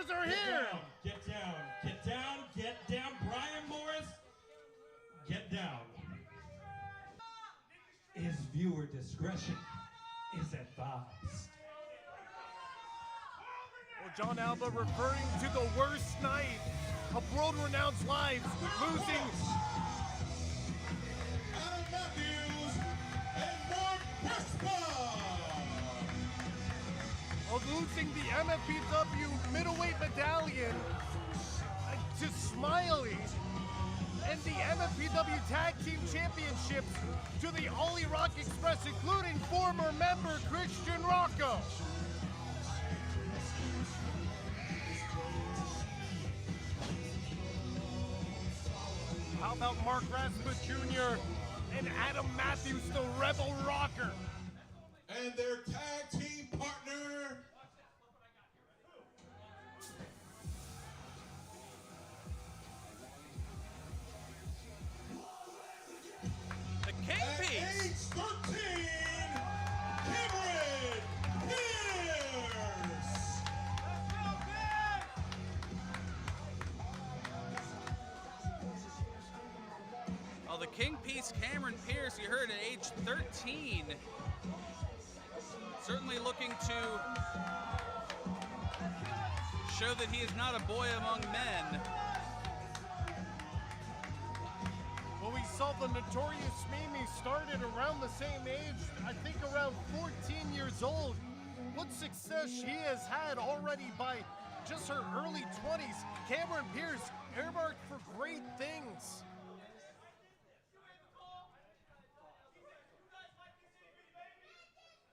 Morris are here. Get down, get down, get down. Brian Morris, get down. Is viewer discretion is advised. Well, John Alba referring to the worst night of world-renowned lives, losing Adam Matthews and Marc Raspa. of losing the MFPW middleweight medallion to Smiley and the MFPW Tag Team Championships to the Ollie Rock Express, including former member Christian Rocco. How about Marc Raspa Jr. and Adam Matthews, the Rebel Rocker? And their tag team partner, The Kingpiece. at age 13, Cameron Pierce. Oh, the Kingpiece Cameron Pierce, you heard at age 13. Certainly looking to show that he is not a boy among men. Well, we saw the Notorious Mimi started around the same age, I think around 14 years old. What success she has had already by just her early 20s. Cameron Pierce earmarked for great things.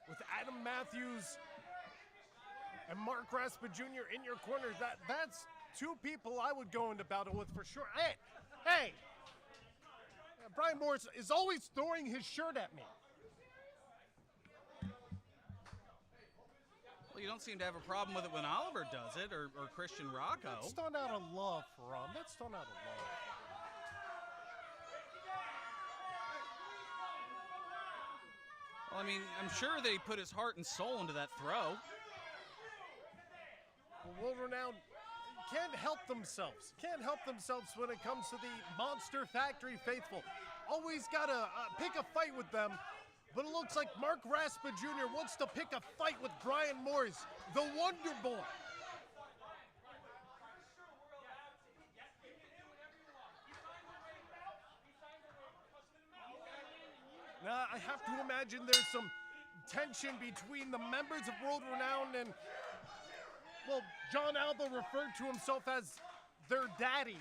With Adam Matthews and Marc Raspa Jr. in your corner, that's two people I would go into battle with for sure. Hey! Brian Morris is always throwing his shirt at me. Well, you don't seem to have a problem with it when Oliver does it, or Christian Rocco. That's done out of love for him. That's done out of love. Well, I mean, I'm sure that he put his heart and soul into that throw. Well, world-renowned can't help themselves. Can't help themselves when it comes to the Monster Factory faithful. Always gotta pick a fight with them. But it looks like Marc Raspa Jr. wants to pick a fight with Brian Morris, the Wonder Boy. Now, I have to imagine there's some tension between the members of World Renowned and, well, John Alba referred to himself as their daddy.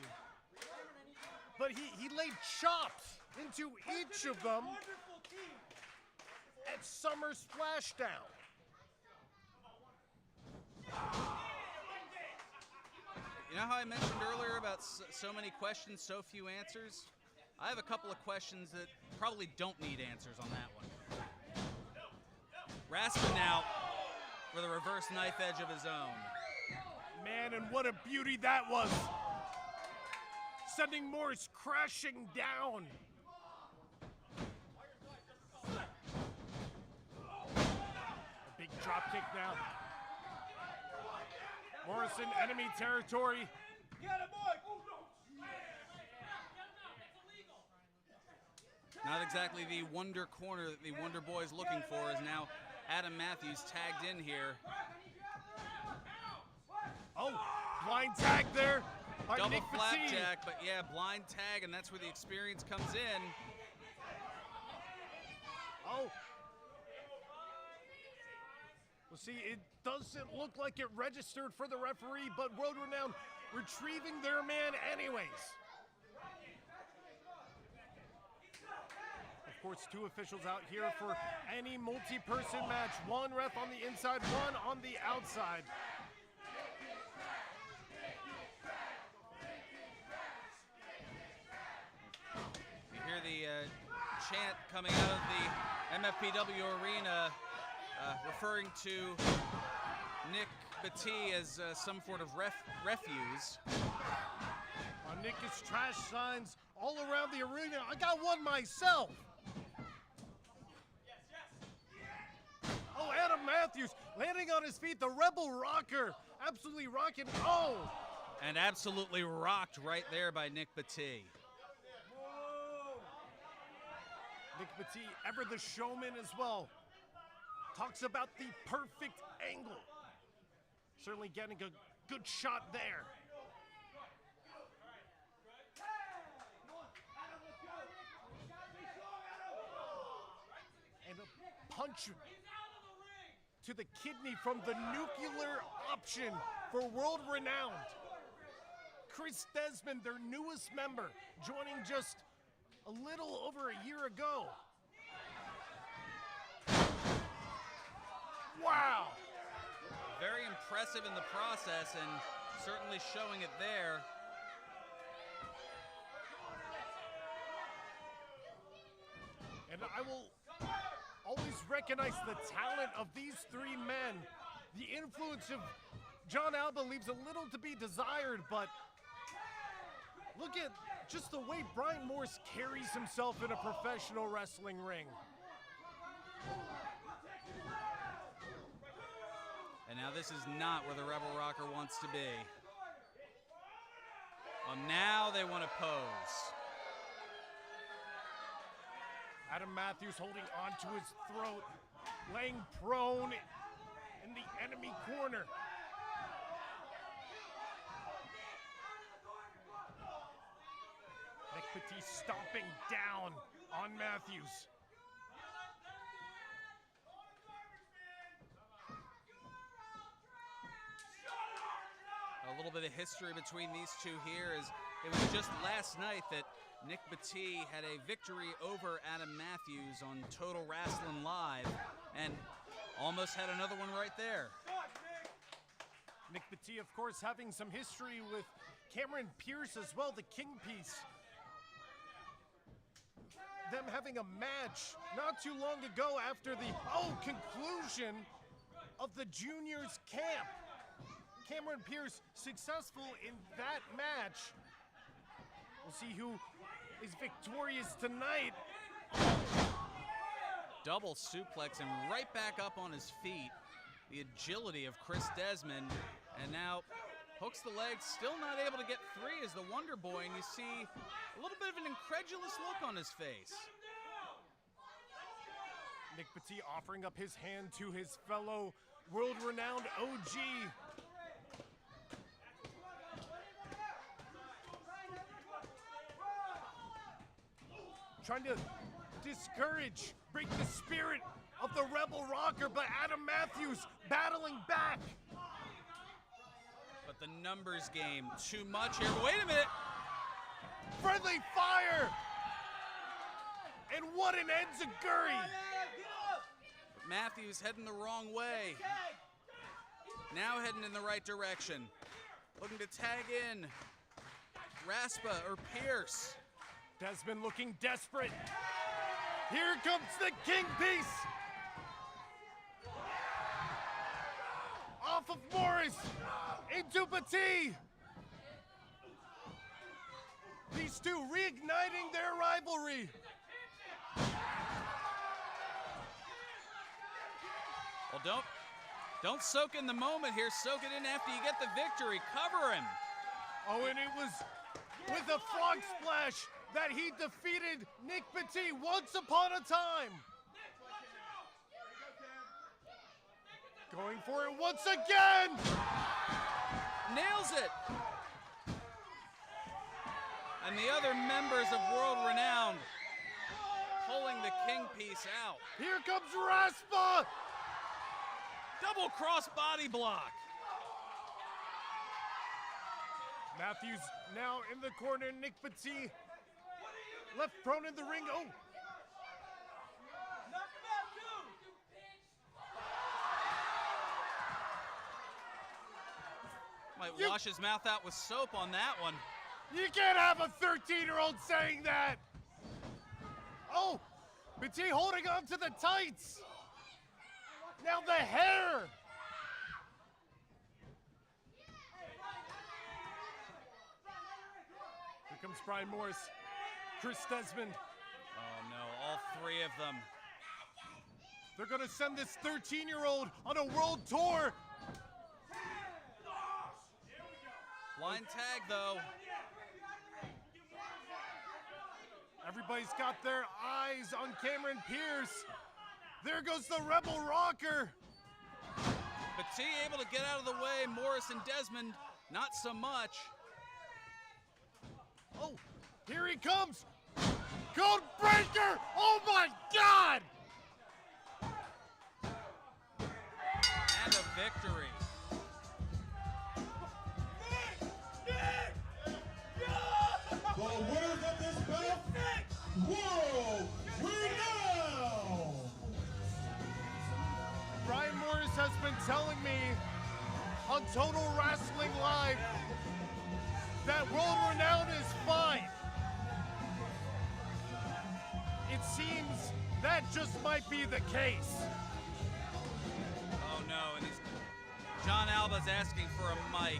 But he laid chops into each of them at Summer Splashdown. You know how I mentioned earlier about so many questions, so few answers? I have a couple of questions that probably don't need answers on that one. Raspa now with a reverse knife edge of his own. Man, and what a beauty that was. Sending Morris crashing down. A big drop kick now. Morris in enemy territory. Not exactly the Wonder Corner that the Wonder Boy is looking for, is now Adam Matthews tagged in here. Oh, blind tag there by Double Nick Petit. flapjack, but yeah, blind tag, and that's where the experience comes in. Oh. Well, see, it doesn't look like it registered for the referee, but World Renowned retrieving their man anyways. Of course, two officials out here for any multi-person match. One ref on the inside, one on the outside. You hear the chant coming out of the MFPW arena referring to Nick Petit as some sort of refuse. Nick is trash signs all around the arena. I got one myself. Oh, Adam Matthews landing on his feet, the Rebel Rocker, absolutely rocking. Oh! And absolutely rocked right there by Nick Batee. Nick Batee, ever the showman as well. Talks about the perfect angle. Certainly getting a good shot there. And a punch to the kidney from the nuclear option for world renowned. Chris Desmond, their newest member, joining just a little over a year ago. Wow! Very impressive in the process and certainly showing it there. And I will always recognize the talent of these three men. The influence of John Alba leaves a little to be desired, but look at just the way Brian Morris carries himself in a professional wrestling ring. And now this is not where the Rebel Rocker wants to be. Well, now they want to pose. Adam Matthews holding onto his throat, laying prone in the enemy corner. Nick Batee stomping down on Matthews. A little bit of history between these two here is it was just last night that Nick Batee had a victory over Adam Matthews on Total Wrestling Live and almost had another one right there. Nick Batee, of course, having some history with Cameron Pierce as well, the King Piece. Them having a match not too long ago after the conclusion of the juniors camp. Cameron Pierce successful in that match. We'll see who is victorious tonight. Double suplex and right back up on his feet. The agility of Chris Desmond, and now hooks the legs, still not able to get three as the Wonder Boy, and you see a little bit of an incredulous look on his face. Nick Batee offering up his hand to his fellow world-renowned OG. Trying to discourage, break the spirit of the Rebel Rocker, but Adam Matthews battling back. But the numbers game, too much here. Wait a minute. Friendly fire! And what an enziguri! Matthews heading the wrong way. Now heading in the right direction. Looking to tag in Raspa or Pierce. Desmond looking desperate. Here comes the King Piece! Off of Morris, into Batee. These two reigniting their rivalry. Well, don't soak in the moment here. Soak it in after you get the victory. Cover him. Oh, and it was with a frog splash that he defeated Nick Batee once upon a time. Going for it once again. Nails it. And the other members of World Renowned pulling the King Piece out. Here comes Raspa. Double cross body block. Matthews now in the corner. Nick Batee left prone in the ring. Oh. Might wash his mouth out with soap on that one. You can't have a 13-year-old saying that. Oh, Batee holding on to the tights. Now the hair. Here comes Brian Morris, Chris Desmond. Oh no, all three of them. They're gonna send this 13-year-old on a world tour. Blind tag, though. Everybody's got their eyes on Cameron Pierce. There goes the Rebel Rocker. Petit able to get out of the way. Morris and Desmond, not so much. Oh, here he comes. Code Breaker! Oh my God! And a victory. The winners of this bout, World Renowned! Brian Morris has been telling me on Total Wrestling Live that World Renowned is fine. It seems that just might be the case. Oh no, and John Alba's asking for a mic.